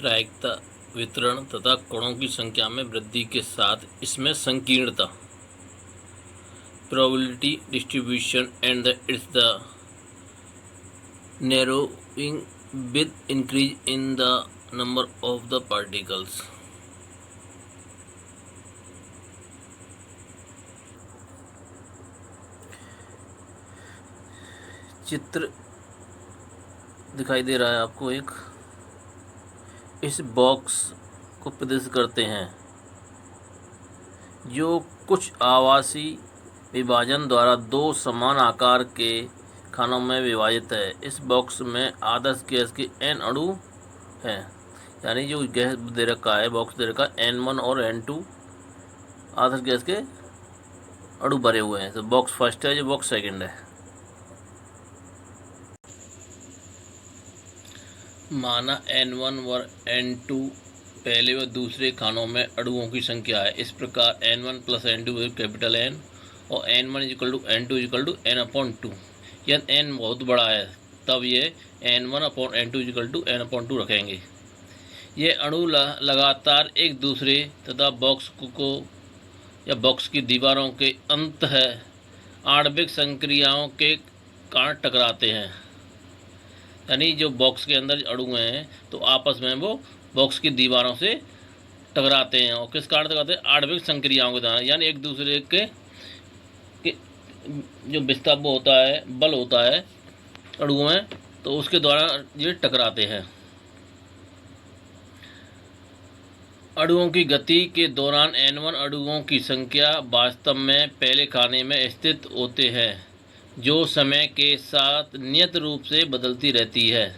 प्रायिकता वितरण तथा कणों की संख्या में वृद्धि के साथ इसमें संकीर्णता probability distribution and it's the narrowing with increase in the number of the particles. चित्र दिखाई दे रहा है आपको एक, इस बॉक्स को प्रदर्शित करते हैं जो कुछ आवासी विभाजन द्वारा दो समान आकार के खानों में विभाजित है। इस बॉक्स में आदर्श गैस के n अणु हैं, यानी जो गैस दे रखा है, बॉक्स दे रखा है N1 और N2 आदर्श गैस के अणु भरे हुए हैं। तो बॉक्स फर्स्ट है, जो बॉक्स सेकंड है। माना N1 और N2 पहले व दूसरे खानों में अणुओं की संख्या है। इस प्रकार N1 plus N2 capital N और N1 equal to N2 equal to N/2। यदि N बहुत बड़ा है तब ये N1/N2 इक्वल टू N/2 रखेंगे। ये अणु लगातार एक दूसरे तथा बॉक्स को या बॉक्स की दीवारों के अंत है आणविक संक्रियाओं के कारण टकराते हैं। यानी जो बॉक्स के अंदर अणु हैं तो आपस में वो बॉक्स की दीवारों से टकराते हैं। और किस कारण टकराते हैं? आणविक संक्रियाओं के द्वारा, यानी एक दूसरे के जो विस्थापन होता है, बल होता है अणुओं में, तो उसके द्वारा ये टकराते हैं। अणुओं की गति के दौरान N1 अणुओं की संख्या वास्तव में पहले खाने में स्थित होते हैं, जो समय के साथ नियत रूप से बदलती रहती है।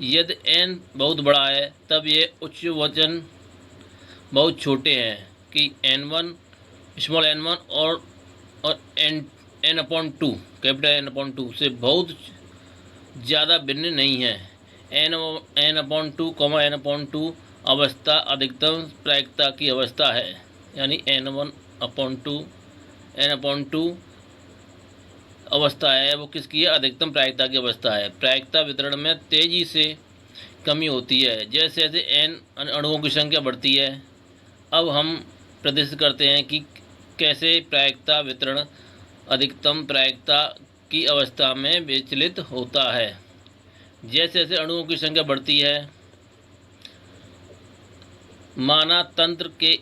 यदि n बहुत बड़ा है तब ये उच्च वजन बहुत छोटे हैं कि N1 स्मॉल n1 और N/2 कैपिटल N/2 से बहुत ज़्यादा भिन्न नहीं है। N/2, N/2 अवस्था अधिकतम प्रायिकता की अवस्था है, यानी N1/2 N/2 अवस्था है वो किसकी है? अधिकतम प्रायिकता की अवस्था है। प्रायिकता वितरण में तेजी से कमी होती है जैसे जैसे n अणुओं की संख्या बढ़ती है। अब हम प्रदर्शित करते हैं कि कैसे प्रायिकता वितरण अधिकतम प्रायिकता की अवस्था में विचलित होता है। जैसे जैसे अणुओं की संख्या बढ़ती है, माना तंत्र के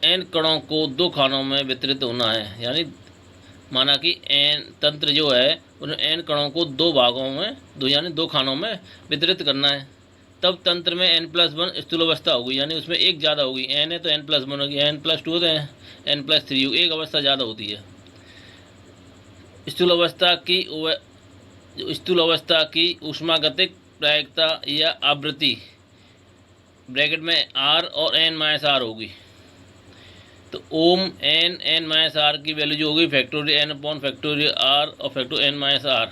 n कणों को दो खानों में वितरित होना है, यानी माना कि तंत्र जो है उन n कणों को दो भागों में यानी दो खानों में वितरित करना है। तब तंत्र में n+1 स्थूल अवस्था होगी, यानी उसमें एक ज़्यादा होगी। n है तो n+1 होगी, n+2 तो n+3 होगी, एक अवस्था ज़्यादा होती है। स्थूल अवस्था की ऊष्मागतिक प्रायिकता या आवृत्ति ब्रैकेट में r और n-r होगी। तो ओम n की वैल्यू जो होगी फैक्टोरियल n/फैक्टोरियल r और फैक्टोरियल n-r।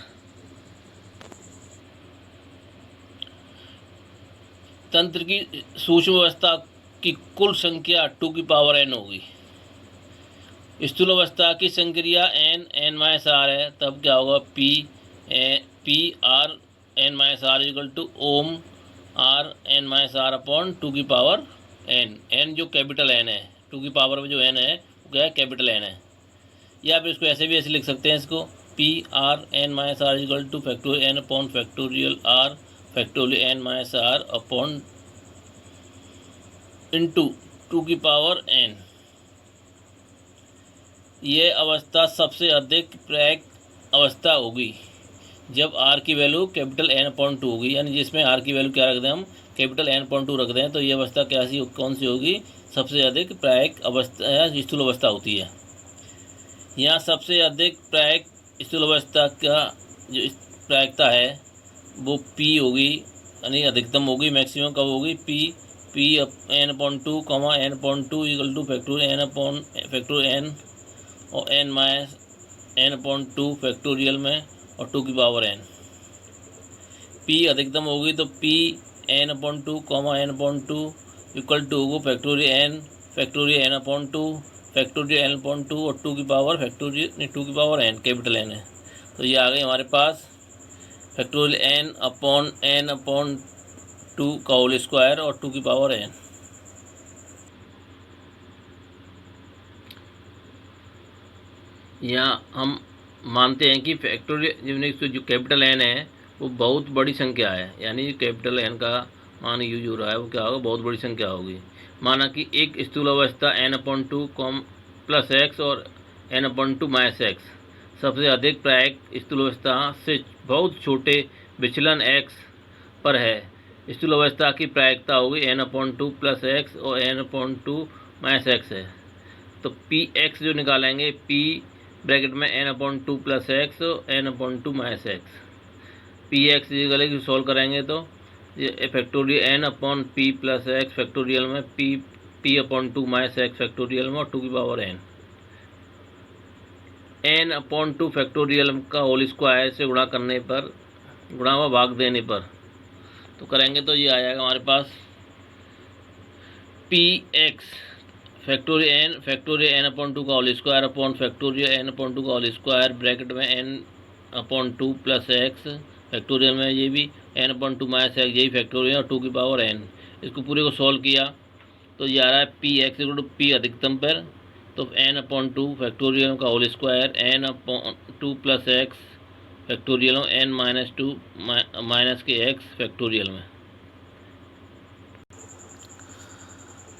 तंत्र की सूक्ष्म अवस्था की कुल संख्या 2n होगी। स्थूल अवस्था की संक्रिया n-r है, तब क्या होगा? p r n-r equal to ओम r n-r/2n। n जो कैपिटल n है, 2 की पावर में जो n है वो क्या है? कैपिटल n है। या फिर इसको ऐसे भी ऐसे लिख सकते हैं, इसको p r n-r equal to factorial n/फैक्टोरियल r factorial n-r upon into 2 की पावर n। यह अवस्था सबसे अधिक प्रायिक अवस्था होगी जब r की वैल्यू कैपिटल n/2 होगी, यानी जिसमें r की वैल्यू क्या रख दें हम? कैपिटल n/2 रख दें, तो ये अवस्था कौन सी होगी? सबसे अधिक प्रायिक अवस्था या स्थूल अवस्था होती है। यहाँ सबसे अधिक प्रायिक स्थूल अवस्था का जो प्रायिकता है वो p होगी, यानी अधिकतम होगी। मैक्सिमम कब होगी? p n/2, n/2 equal to factorial n और n/2 फैक्टोरियल में और 2 की पावर n। p अधिकतम होगी तो p n/2, n/2 equal to होगा फैक्टोरियल n/2 फैक्टोरियल n/2 और 2 की पावर फैक्टोरियल 2 की पावर n कैपिटल n है। तो ये आ गई हमारे पास फैक्टोरियल n/2 2 का होल स्क्वायर और 2 की पावर n। यहाँ हम मानते हैं कि फैक्टोरियल जो कैपिटल एन है वो बहुत बड़ी संख्या है, यानी कैपिटल एन का मान यूज हो रहा है, वो क्या होगा, बहुत बड़ी संख्या होगी। माना कि एक स्थूल अवस्था n/2 प्लस एक्स और n/2 माइनस एक्स सबसे अधिक प्रायिक स्थूल अवस्था से बहुत छोटे विचलन x पर है। स्थूल अवस्था की प्रायिकता होगी n/2 प्लस एक्स और n/2 माइनस एक्स है। तो पी एक्स जो निकालेंगे, p ब्रैकेट में n/2 प्लस एक्स और n/2 minus x, P x की सॉल्व करेंगे तो ये factorial n/p plus X factorial में p/2 माइनस एक्स फैक्टोरियल में और 2 की पावर n/2 फैक्टोरियल का होल स्क्वायर से गुणा करने पर, गुणा व भाग देने पर तो करेंगे तो ये आ जाएगा हमारे पास पी एक्स फैक्टोरियल n/2 का whole square upon factorial n/2 का होल स्क्वायर ब्रैकेट में n/2 प्लस एक्स फैक्टोरियल में ये भी n/2 माइनस एक्स, यही फैक्टोरियल और 2 की पावर n। इसको पूरे को सॉल्व किया तो ये आ रहा है P X equal to P अधिकतम पर, तो n/2 फैक्टोरियल का whole square n/2 plus X factorial n-2 minus के एक्स फैक्टोरियल में।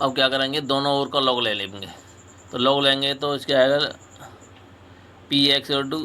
अब क्या करेंगे, दोनों ओर का लॉग ले लेंगे। तो लॉग लेंगे तो इसके आएगा पी एक्स इक्वल टू